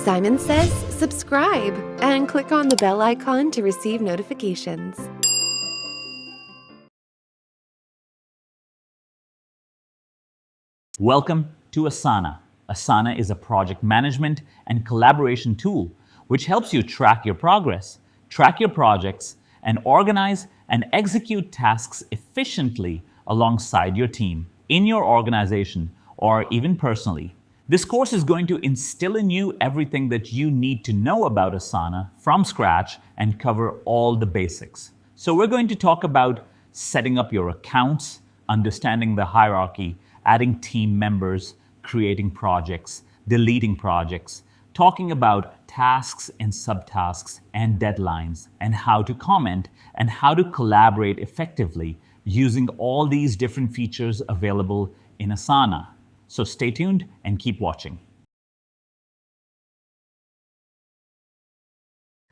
Simon Says subscribe and click on the bell icon to receive notifications. Welcome to Asana. Asana is a project management and collaboration tool which helps you track your progress, track your projects, and organize and execute tasks efficiently alongside your team, in your organization, or even personally. This course is going to instill in you everything that you need to know about Asana from scratch and cover all the basics. So we're going to talk about setting up your accounts, understanding the hierarchy, adding team members, creating projects, deleting projects, talking about tasks and subtasks and deadlines, and how to comment and how to collaborate effectively using all these different features available in Asana. So stay tuned and keep watching.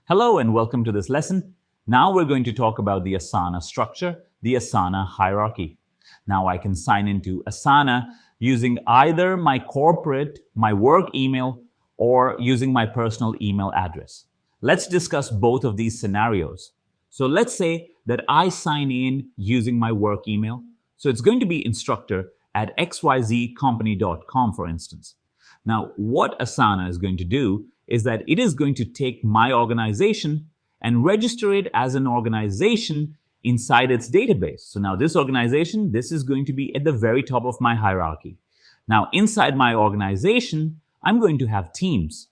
Hello and welcome to this lesson. Now we're going to talk about the Asana structure, the Asana hierarchy. Now I can sign into Asana using either my corporate, my work email, or using my personal email address. Let's discuss both of these scenarios. So let's say that I sign in using my work email. So it's going to be instructor@xyzcompany.com, for instance. Now, what Asana is going to do is that it is going to take my organization and register it as an organization inside its database. So now this organization, this is going to be at the very top of my hierarchy. Now, inside my organization, I'm going to have teams.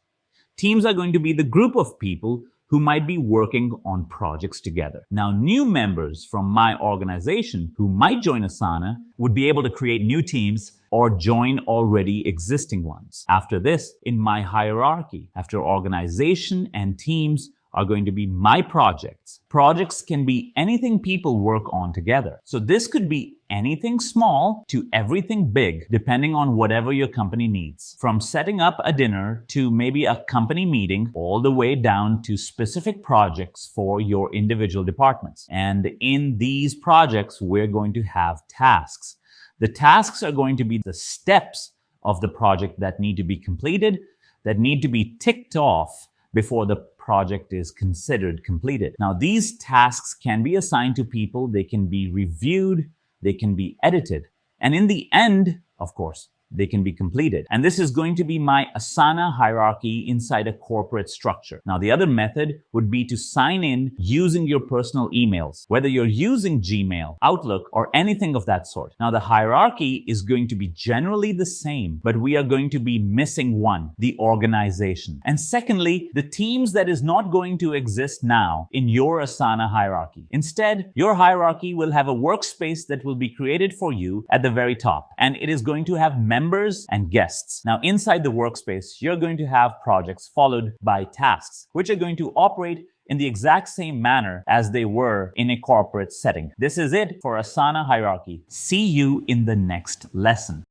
Teams are going to be the group of people who might be working on projects together. Now, new members from my organization who might join Asana would be able to create new teams or join already existing ones. After this, in my hierarchy, after organization and teams are going to be my projects. Projects can be anything people work on together. So this could be anything small to everything big, depending on whatever your company needs. From setting up a dinner to maybe a company meeting, all the way down to specific projects for your individual departments. And in these projects, we're going to have tasks. The tasks are going to be the steps of the project that need to be completed, that need to be ticked off before the project is considered completed. Now, these tasks can be assigned to people, they can be reviewed, they can be edited, and in the end, of course, they can be completed. And this is going to be my Asana hierarchy inside a corporate structure. Now, the other method would be to sign in using your personal emails, whether you're using Gmail, Outlook, or anything of that sort. Now, the hierarchy is going to be generally the same, but we are going to be missing one, the organization. And secondly, the teams that is not going to exist now in your Asana hierarchy. Instead, your hierarchy will have a workspace that will be created for you at the very top, and it is going to have members and guests. Now, inside the workspace, you're going to have projects followed by tasks, which are going to operate in the exact same manner as they were in a corporate setting. This is it for Asana hierarchy. See you in the next lesson.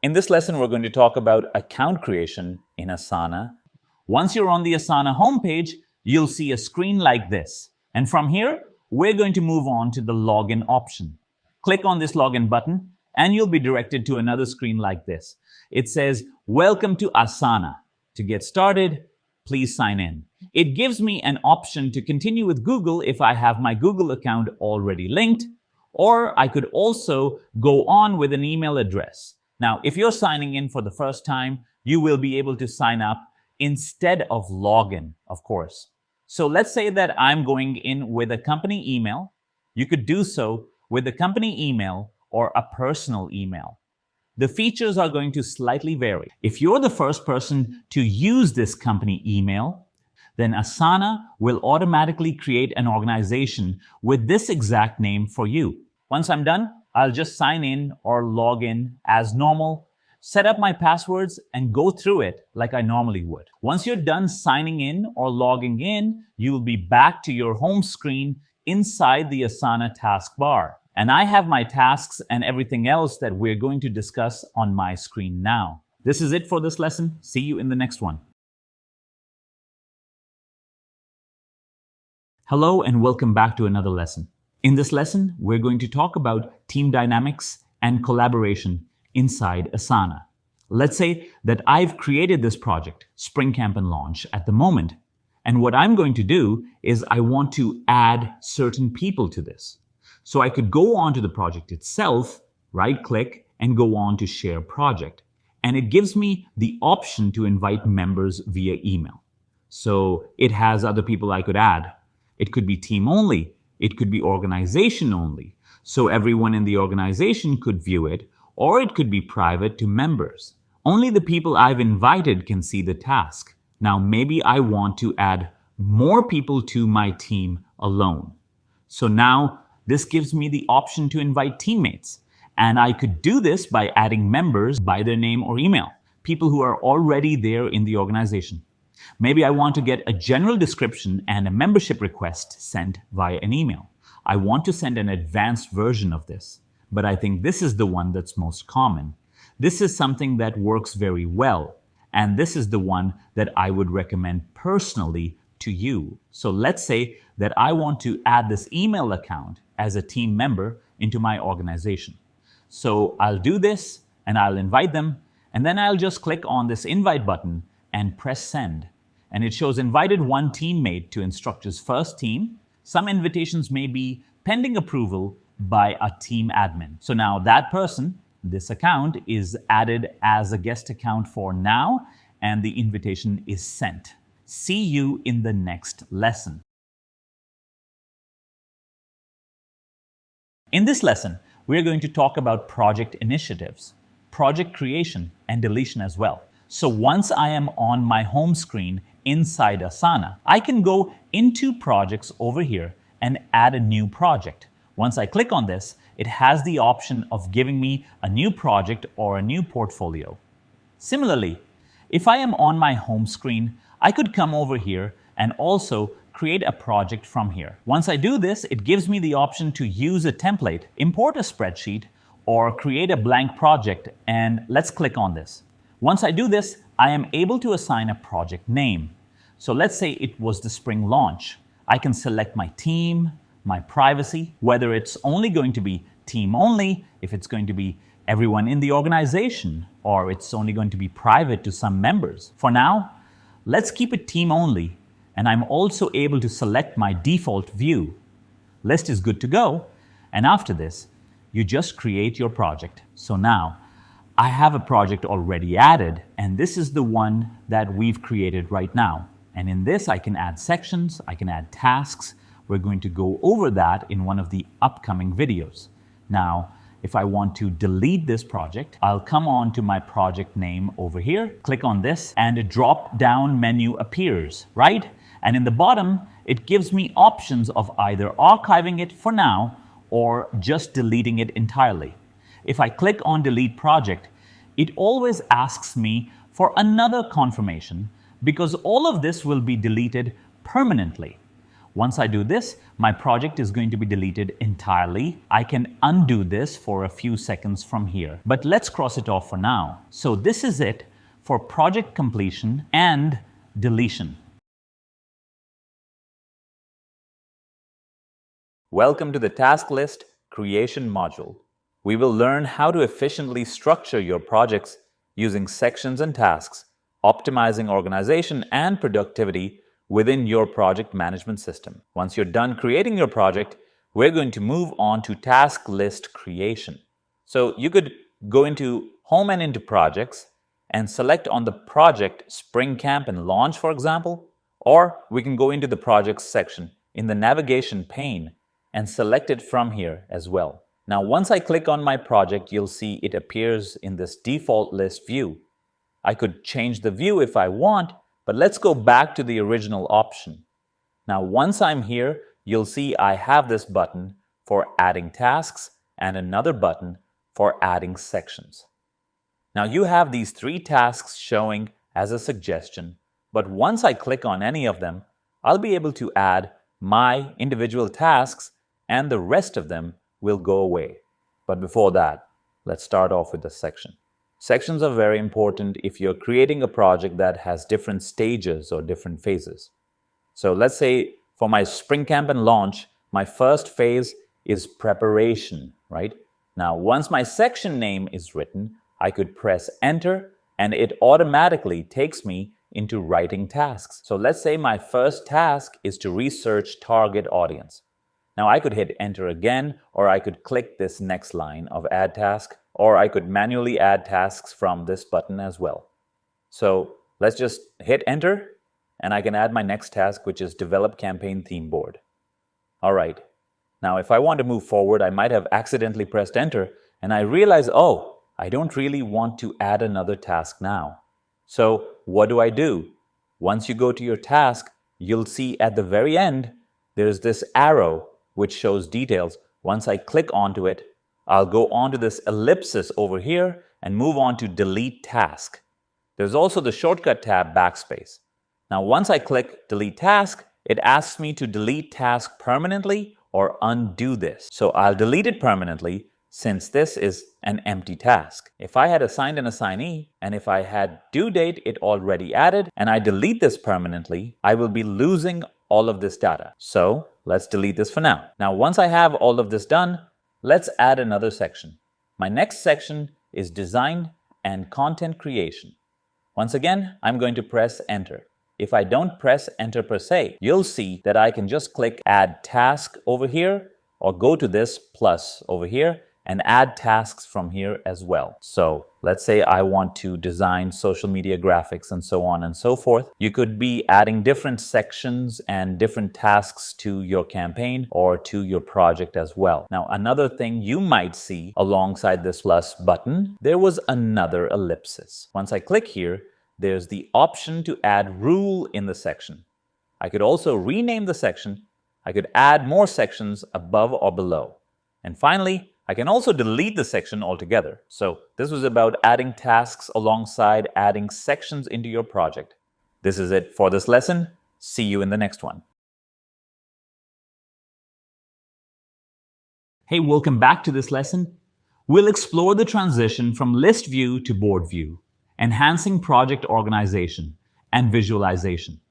In this lesson, we're going to talk about account creation in Asana. Once you're on the Asana homepage, you'll see a screen like this. And from here, we're going to move on to the login option. Click on this login button and you'll be directed to another screen like this. It says, "Welcome to Asana. To get started, please sign in." It gives me an option to continue with Google if I have my Google account already linked, or I could also go on with an email address. Now, if you're signing in for the first time, you will be able to sign up instead of login, of course. So let's say that I'm going in with a company email. You could do so with a company email or a personal email. The features are going to slightly vary. If you're the first person to use this company email, then Asana will automatically create an organization with this exact name for you. Once I'm done, I'll just sign in or log in as normal, set up my passwords, and go through it like I normally would. Once you're done signing in or logging in, you will be back to your home screen inside the Asana taskbar. And I have my tasks and everything else that we're going to discuss on my screen now. This is it for this lesson. See you in the next one. Hello and welcome back to another lesson. In this lesson, we're going to talk about team dynamics and collaboration inside Asana. Let's say that I've created this project, Spring Camp and Launch, at the moment. And what I'm going to do is I want to add certain people to this. So I could go on to the project itself, right click, and go on to share project. And it gives me the option to invite members via email. So it has other people I could add. It could be team only. It could be organization only. So everyone in the organization could view it, or it could be private to members. Only the people I've invited can see the task. Now, maybe I want to add more people to my team alone. So now this gives me the option to invite teammates. And I could do this by adding members by their name or email, people who are already there in the organization. Maybe I want to get a general description and a membership request sent via an email. I want to send an advanced version of this, but I think this is the one that's most common. This is something that works very well, and this is the one that I would recommend personally to you. So let's say that I want to add this email account as a team member into my organization. So I'll do this and I'll invite them, and then I'll just click on this invite button and press send. And it shows invited one teammate to Instructure's first team. Some invitations may be pending approval by a team admin. So now that person, this account, is added as a guest account for now, and the invitation is sent. See you in the next lesson. In this lesson, we're going to talk about project initiatives, project creation, and deletion as well. So once I am on my home screen inside Asana, I can go into projects over here and add a new project. Once I click on this, it has the option of giving me a new project or a new portfolio. Similarly, if I am on my home screen, I could come over here and also create a project from here. Once I do this, it gives me the option to use a template, import a spreadsheet, or create a blank project, and let's click on this. Once I do this, I am able to assign a project name. So let's say it was the spring launch. I can select my team, my privacy, whether it's only going to be team only, if it's going to be everyone in the organization, or it's only going to be private to some members. For now, let's keep it team only, and I'm also able to select my default view. List is good to go, and after this, you just create your project. So now, I have a project already added, and this is the one that we've created right now. And in this, I can add sections, I can add tasks. We're going to go over that in one of the upcoming videos. Now, if I want to delete this project, I'll come on to my project name over here, click on this, and a drop-down menu appears, right? And in the bottom, it gives me options of either archiving it for now or just deleting it entirely. If I click on Delete Project, it always asks me for another confirmation because all of this will be deleted permanently. Once I do this, my project is going to be deleted entirely. I can undo this for a few seconds from here, but let's cross it off for now. So this is it for project completion and deletion. Welcome to the Task List Creation module. We will learn how to efficiently structure your projects using sections and tasks, optimizing organization and productivity within your project management system. Once you're done creating your project, we're going to move on to task list creation. So you could go into Home and into Projects and select on the project Spring Camp and Launch, for example, or we can go into the Projects section in the navigation pane and select it from here as well. Now, once I click on my project, you'll see it appears in this default list view. I could change the view if I want, but let's go back to the original option. Now, once I'm here, you'll see I have this button for adding tasks and another button for adding sections. Now, you have these 3 tasks showing as a suggestion, but once I click on any of them, I'll be able to add my individual tasks and the rest of them will go away. But before that, let's start off with the section. Sections are very important if you're creating a project that has different stages or different phases. So let's say for my Spring Camp and Launch, my first phase is preparation, right? Now, once my section name is written, I could press Enter and it automatically takes me into writing tasks. So let's say my first task is to research target audience. Now I could hit enter again, or I could click this next line of add task, or I could manually add tasks from this button as well. So let's just hit enter, and I can add my next task, which is develop campaign theme board. All right. Now if I want to move forward, I might have accidentally pressed enter, and I realize, oh, I don't really want to add another task now. So what do? Once you go to your task, you'll see at the very end, there's this arrow which shows details. Once I click onto it, I'll go onto this ellipsis over here and move on to delete task. There's also the shortcut tab backspace. Now once I click delete task, it asks me to delete task permanently or undo this. So I'll delete it permanently since this is an empty task. If I had assigned an assignee and if I had due date it already added and I delete this permanently, I will be losing all of this data. So let's delete this for now. Now once I have all of this done, let's add another section. My next section is design and content creation. Once again, I'm going to press enter. If I don't press enter per se, you'll see that I can just click add task over here or go to this plus over here and add tasks from here as well. So let's say I want to design social media graphics and so on and so forth. You could be adding different sections and different tasks to your campaign or to your project as well. Now, another thing you might see alongside this plus button, there was another ellipsis. Once I click here, there's the option to add rule in the section. I could also rename the section. I could add more sections above or below. And finally, I can also delete the section altogether. So this was about adding tasks alongside adding sections into your project. This is it for this lesson. See you in the next one. Hey, welcome back to this lesson. We'll explore the transition from list view to board view, enhancing project organization and visualization.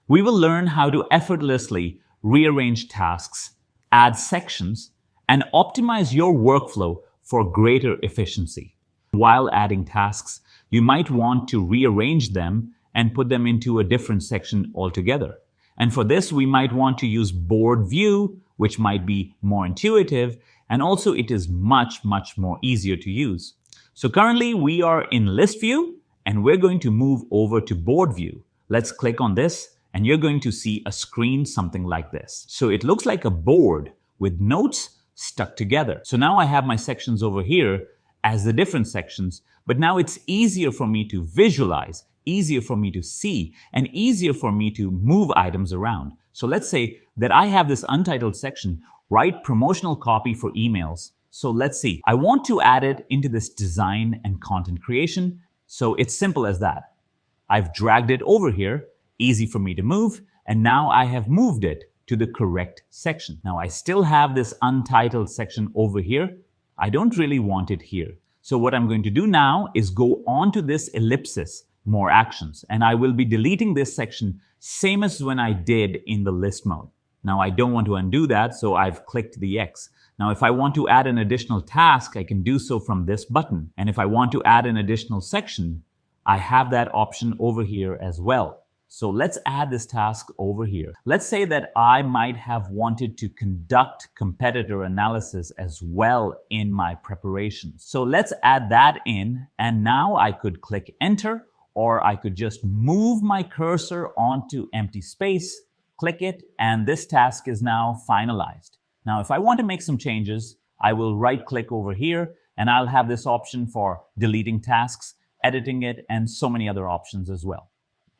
We will learn how to effortlessly rearrange tasks, add sections, and optimize your workflow for greater efficiency. While adding tasks, you might want to rearrange them and put them into a different section altogether. And for this, we might want to use board view, which might be more intuitive, and also it is much more easier to use. So currently we are in list view and we're going to move over to board view. Let's click on this and you're going to see a screen something like this. So it looks like a board with notes stuck together. So now I have my sections over here as the different sections, but now it's easier for me to visualize, easier for me to see, and easier for me to move items around. So let's say that I have this untitled section, write promotional copy for emails. So let's see, I want to add it into this design and content creation. So it's simple as that. I've dragged it over here, easy for me to move, and now I have moved it to the correct section. Now I still have this untitled section over here. I don't really want it here. So what I'm going to do now is go on to this ellipsis, more actions, and I will be deleting this section same as when I did in the list mode. Now I don't want to undo that, so I've clicked the X. Now if I want to add an additional task, I can do so from this button. And if I want to add an additional section, I have that option over here as well. So let's add this task over here. Let's say that I might have wanted to conduct competitor analysis as well in my preparation. So let's add that in, and now I could click enter, or I could just move my cursor onto empty space, click it, and this task is now finalized. Now, if I want to make some changes, I will right click over here and I'll have this option for deleting tasks, editing it, and so many other options as well.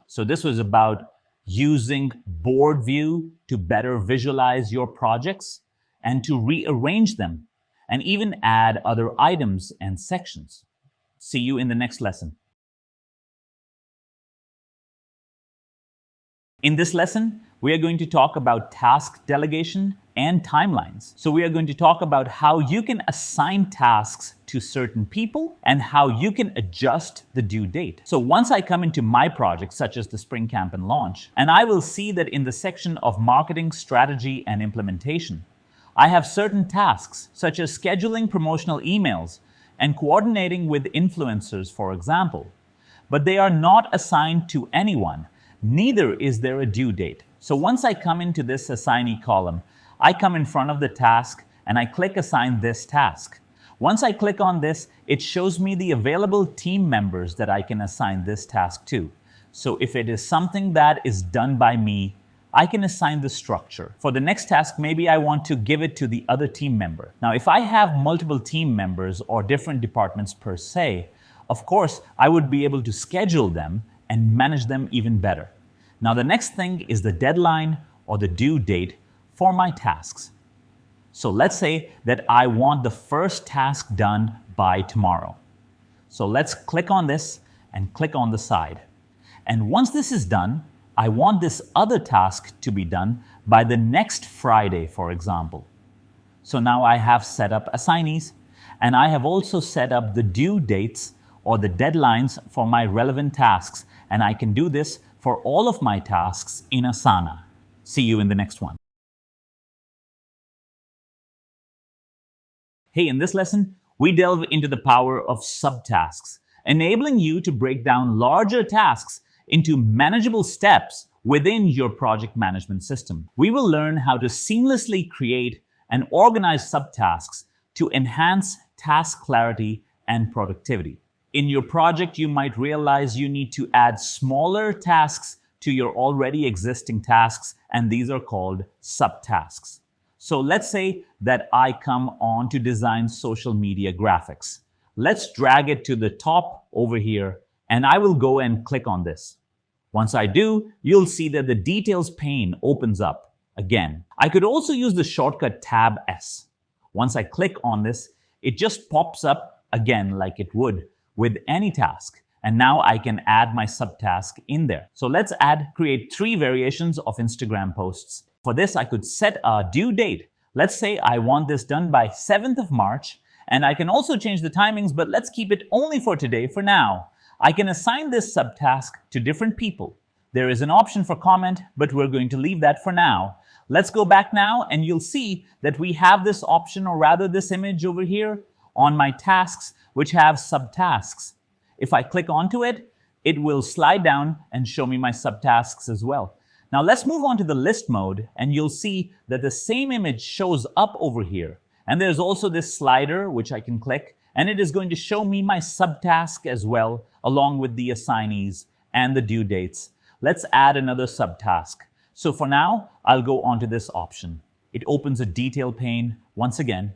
So this was about using board view to better visualize your projects and to rearrange them and even add other items and sections. See you in the next lesson. In this lesson, we are going to talk about task delegation and timelines. So we are going to talk about how you can assign tasks to certain people and how you can adjust the due date. So once I come into my project, such as the Spring Camp and Launch, and I will see that in the section of marketing, strategy, and implementation, I have certain tasks such as scheduling promotional emails and coordinating with influencers, for example. but they are not assigned to anyone. Neither is there a due date. So once I come into this assignee column, I come in front of the task and I click Assign this task. Once I click on this, it shows me the available team members that I can assign this task to. So if it is something that is done by me, I can assign the structure. For the next task, maybe I want to give it to the other team member. Now, if I have multiple team members or different departments per se, of course, I would be able to schedule them and manage them even better. Now, the next thing is the deadline or the due date for my tasks. So let's say that I want the first task done by tomorrow. So let's click on this and click on the side. And once this is done, I want this other task to be done by the next Friday, for example. So now I have set up assignees, and I have also set up the due dates or the deadlines for my relevant tasks, and I can do this for all of my tasks in Asana. See you in the next one. Hey, in this lesson, we delve into the power of subtasks, enabling you to break down larger tasks into manageable steps within your project management system. We will learn how to seamlessly create and organize subtasks to enhance task clarity and productivity. In your project, you might realize you need to add smaller tasks to your already existing tasks, and these are called subtasks. So let's say that I come on to design social media graphics. Let's drag it to the top over here, and I will go and click on this. Once I do, you'll see that the details pane opens up again. I could also use the shortcut Tab S. Once I click on this, it just pops up again like it would with any task. And now I can add my subtask in there. So let's create 3 variations of Instagram posts. For this, I could set a due date. Let's say I want this done by 7th of March, and I can also change the timings, but let's keep it only for today for now. I can assign this subtask to different people. There is an option for comment, but we're going to leave that for now. Let's go back now, and you'll see that we have this option, or rather this image over here on my tasks, which have subtasks. If I click onto it, it will slide down and show me my subtasks as well. Now let's move on to the list mode, and you'll see that the same image shows up over here. And there's also this slider, which I can click, and it is going to show me my subtask as well, along with the assignees and the due dates. Let's add another subtask. So for now, I'll go onto this option. It opens a detail pane once again.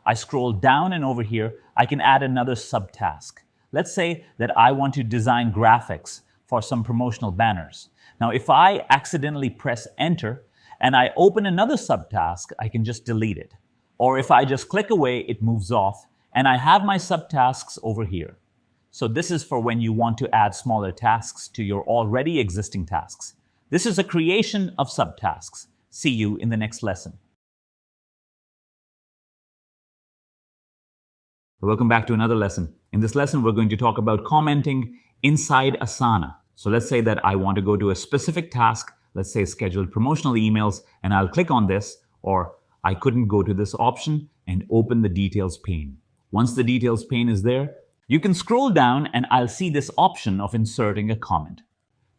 I scroll down, and over here, I can add another subtask. Let's say that I want to design graphics for some promotional banners. Now, if I accidentally press enter and I open another subtask, I can just delete it. Or if I just click away, it moves off, and I have my subtasks over here. So this is for when you want to add smaller tasks to your already existing tasks. This is a creation of subtasks. See you in the next lesson. Welcome back to another lesson. In this lesson, we're going to talk about commenting inside Asana. So let's say that I want to go to a specific task, let's say scheduled promotional emails, and I'll click on this, or I couldn't go to this option and open the details pane. Once the details pane is there, you can scroll down and I'll see this option of inserting a comment.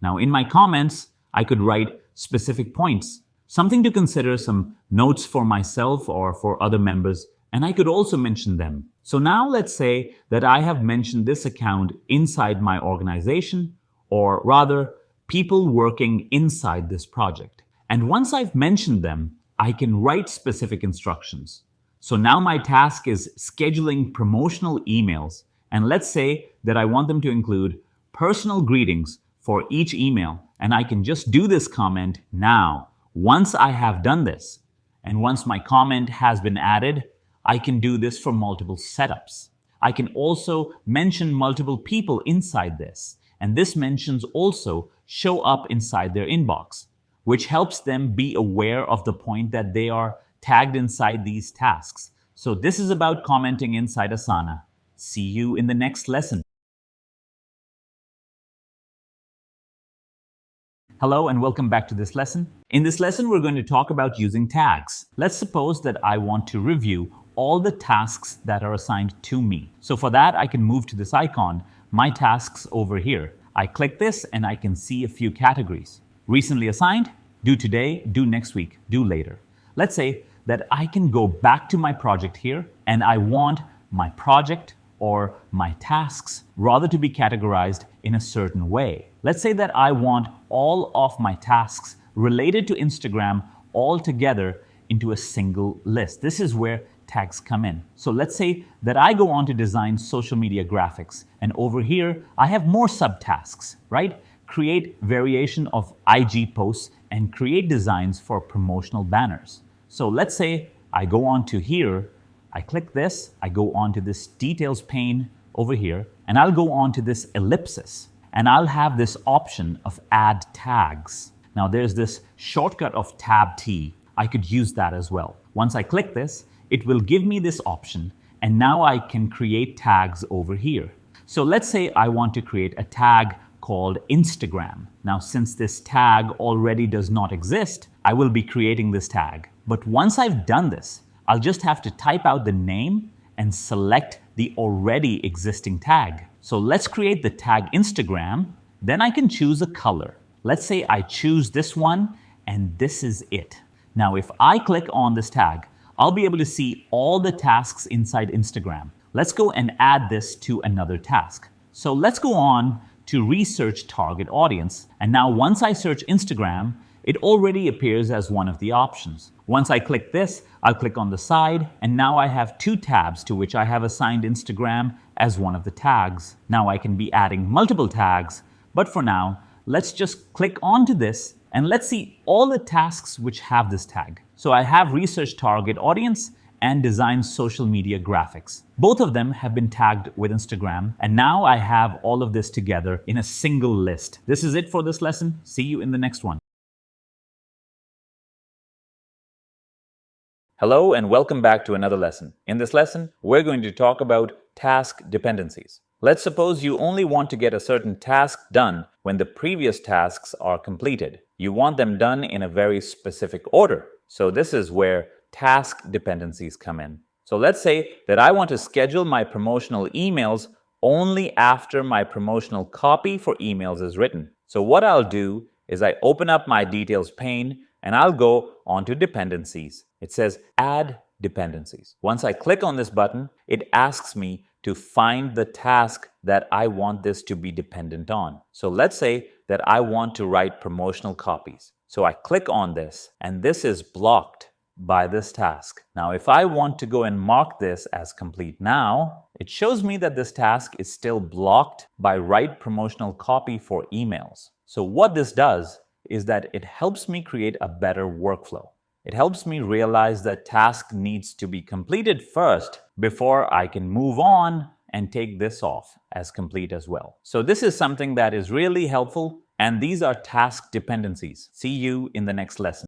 Now in my comments, I could write specific points, something to consider, some notes for myself or for other members, and I could also mention them. So now let's say that I have mentioned this account inside my organization, or rather, people working inside this project. And once I've mentioned them, I can write specific instructions. So now my task is scheduling promotional emails. And let's say that I want them to include personal greetings for each email. And I can just do this comment now, once I have done this. And once my comment has been added, I can do this for multiple setups. I can also mention multiple people inside this. And this mentions also show up inside their inbox, which helps them be aware of the point that they are tagged inside these tasks. So this is about commenting inside Asana. See you in the next lesson. Hello and welcome back to this lesson. In this lesson, we're going to talk about using tags. Let's suppose that I want to review all the tasks that are assigned to me. So for that, I can move to this icon, My Tasks over here. I click this and I can see a few categories. Recently assigned, due today, due next week, due later. Let's say that I can go back to my project here and I want my project or my tasks rather to be categorized in a certain way. Let's say that I want all of my tasks related to Instagram all together into a single list. This is where tags come in. So let's say that I go on to design social media graphics, and over here I have more subtasks, right? Create variation of IG posts and create designs for promotional banners. So let's say I go on to here, I click this, I go on to this details pane over here, and I'll go on to this ellipsis, and I'll have this option of add tags. Now there's this shortcut of Tab T. I could use that as well. Once I click this, it will give me this option, and now I can create tags over here. So let's say I want to create a tag called Instagram. Now, since this tag already does not exist, I will be creating this tag. But once I've done this, I'll just have to type out the name and select the already existing tag. So let's create the tag Instagram. Then I can choose a color. Let's say I choose this one, and this is it. Now, if I click on this tag, I'll be able to see all the tasks inside Instagram. Let's go and add this to another task. So let's go on to research target audience. And now once I search Instagram, it already appears as one of the options. Once I click this, I'll click on the side, and now I have two tabs to which I have assigned Instagram as one of the tags. Now I can be adding multiple tags, but for now, let's just click onto this and let's see all the tasks which have this tag. So I have research target audience and design social media graphics. Both of them have been tagged with Instagram, and now I have all of this together in a single list. This is it for this lesson. See you in the next one. Hello and welcome back to another lesson. In this lesson, we're going to talk about task dependencies. Let's suppose you only want to get a certain task done when the previous tasks are completed. You want them done in a very specific order. So this is where task dependencies come in. So let's say that I want to schedule my promotional emails only after my promotional copy for emails is written. So what I'll do is I open up my details pane and I'll go onto dependencies. It says add dependencies. Once I click on this button, it asks me to find the task that I want this to be dependent on. So let's say that I want to write promotional copies. So I click on this and this is blocked by this task. Now, if I want to go and mark this as complete now, it shows me that this task is still blocked by write promotional copy for emails. So what this does is that it helps me create a better workflow. It helps me realize that task needs to be completed first before I can move on and take this off as complete as well. So this is something that is really helpful, and these are task dependencies. See you in the next lesson.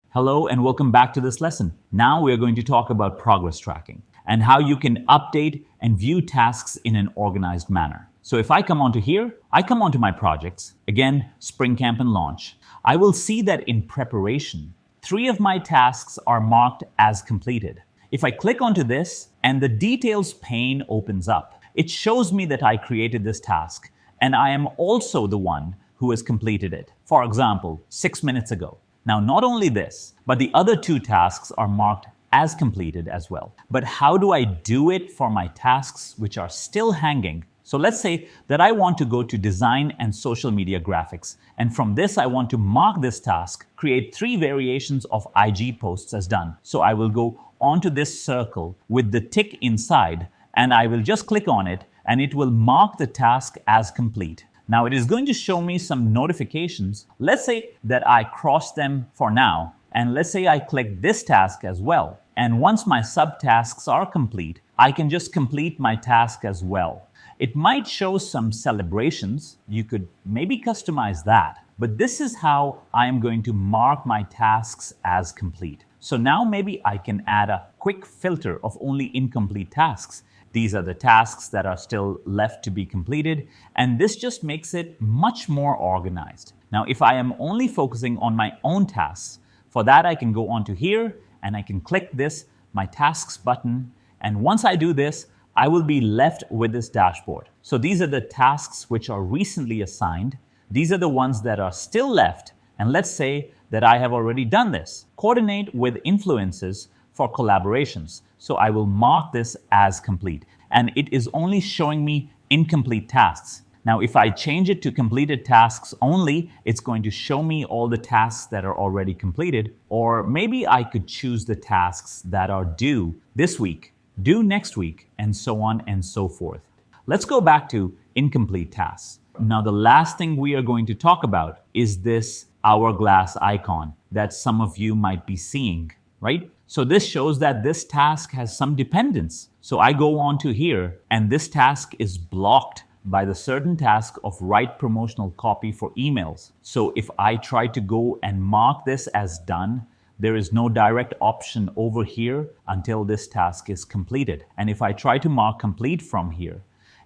Hello and welcome back to this lesson. Now we're going to talk about progress tracking and how you can update and view tasks in an organized manner. So if I come onto here, I come onto my projects, again, Spring Camp and Launch. I will see that in preparation, 3 of my tasks are marked as completed. If I click onto this and the details pane opens up, it shows me that I created this task and I am also the one who has completed it. For example, 6 minutes ago. Now, not only this, but the other 2 tasks are marked as completed as well. But how do I do it for my tasks which are still hanging? So let's say that I want to go to design and social media graphics. And from this, I want to mark this task, create 3 variations of IG posts as done. So I will go onto this circle with the tick inside, and I will just click on it, and it will mark the task as complete. Now it is going to show me some notifications. Let's say that I cross them for now, and let's say I click this task as well. And once my subtasks are complete, I can just complete my task as well. It might show some celebrations. You could maybe customize that. But this is how I am going to mark my tasks as complete. So now maybe I can add a quick filter of only incomplete tasks. These are the tasks that are still left to be completed, and this just makes it much more organized. Now, if I am only focusing on my own tasks, for that I can go onto here and I can click this, my tasks button, and once I do this, I will be left with this dashboard. So these are the tasks which are recently assigned. These are the ones that are still left. And let's say that I have already done this. Coordinate with influences for collaborations. So I will mark this as complete. And it is only showing me incomplete tasks. Now, if I change it to completed tasks only, it's going to show me all the tasks that are already completed. Or maybe I could choose the tasks that are due this week, due next week, and so on and so forth. Let's go back to incomplete tasks. Now, the last thing we are going to talk about is this hourglass icon that some of you might be seeing, right? So this shows that this task has some dependence. So I go on to here, and this task is blocked by the certain task of write promotional copy for emails. So if I try to go and mark this as done, there is no direct option over here until this task is completed. And if I try to mark complete from here,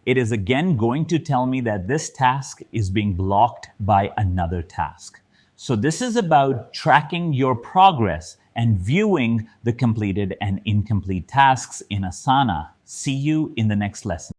it is again going to tell me that this task is being blocked by another task. So this is about tracking your progress and viewing the completed and incomplete tasks in Asana. See you in the next lesson.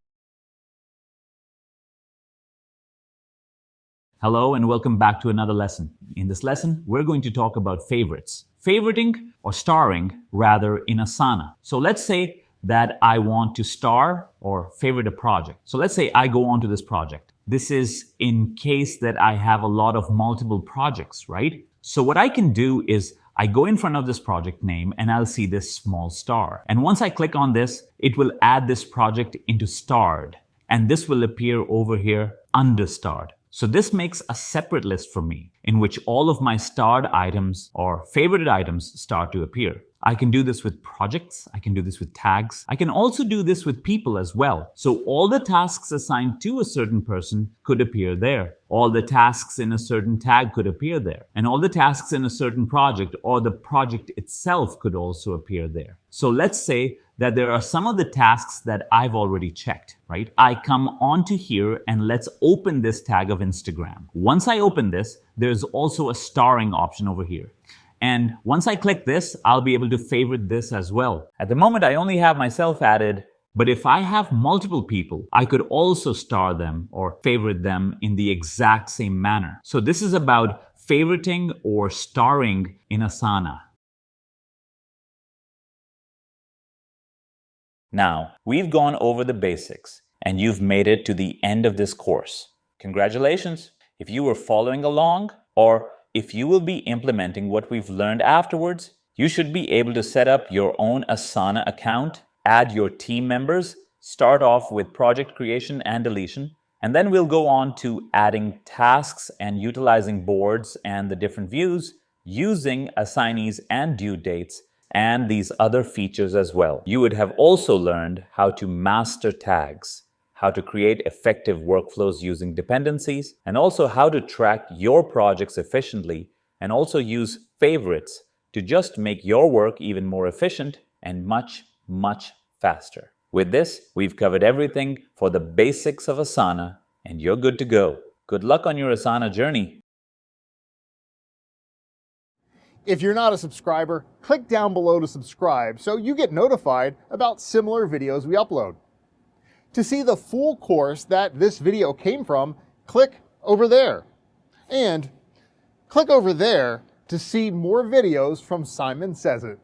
Hello and welcome back to another lesson. In this lesson, we're going to talk about favorites. Favoriting or starring rather in Asana. So let's say that I want to star or favorite a project. So let's say I go on to this project. This is in case that I have a lot of multiple projects, right? So what I can do is I go in front of this project name and I'll see this small star. And once I click on this, it will add this project into starred. And this will appear over here under starred. So this makes a separate list for me in which all of my starred items or favorited items start to appear. I can do this with projects. I can do this with tags. I can also do this with people as well. So all the tasks assigned to a certain person could appear there. All the tasks in a certain tag could appear there. And all the tasks in a certain project or the project itself could also appear there. So let's say that there are some of the tasks that I've already checked, right? I come onto here and let's open this tag of Instagram. Once I open this, there's also a starring option over here. And once I click this, I'll be able to favorite this as well. At the moment, I only have myself added, but if I have multiple people, I could also star them or favorite them in the exact same manner. So this is about favoriting or starring in Asana. Now, we've gone over the basics and you've made it to the end of this course. Congratulations! If you were following along or if you will be implementing what we've learned afterwards, you should be able to set up your own Asana account, add your team members, start off with project creation and deletion, and then we'll go on to adding tasks and utilizing boards and the different views using assignees and due dates and these other features as well. You would have also learned how to master tags, how to create effective workflows using dependencies, and also how to track your projects efficiently and also use favorites to just make your work even more efficient and much, much faster. With this, we've covered everything for the basics of Asana, and you're good to go. Good luck on your Asana journey. If you're not a subscriber, click down below to subscribe so you get notified about similar videos we upload. To see the full course that this video came from, click over there. And click over there to see more videos from Simon Says It.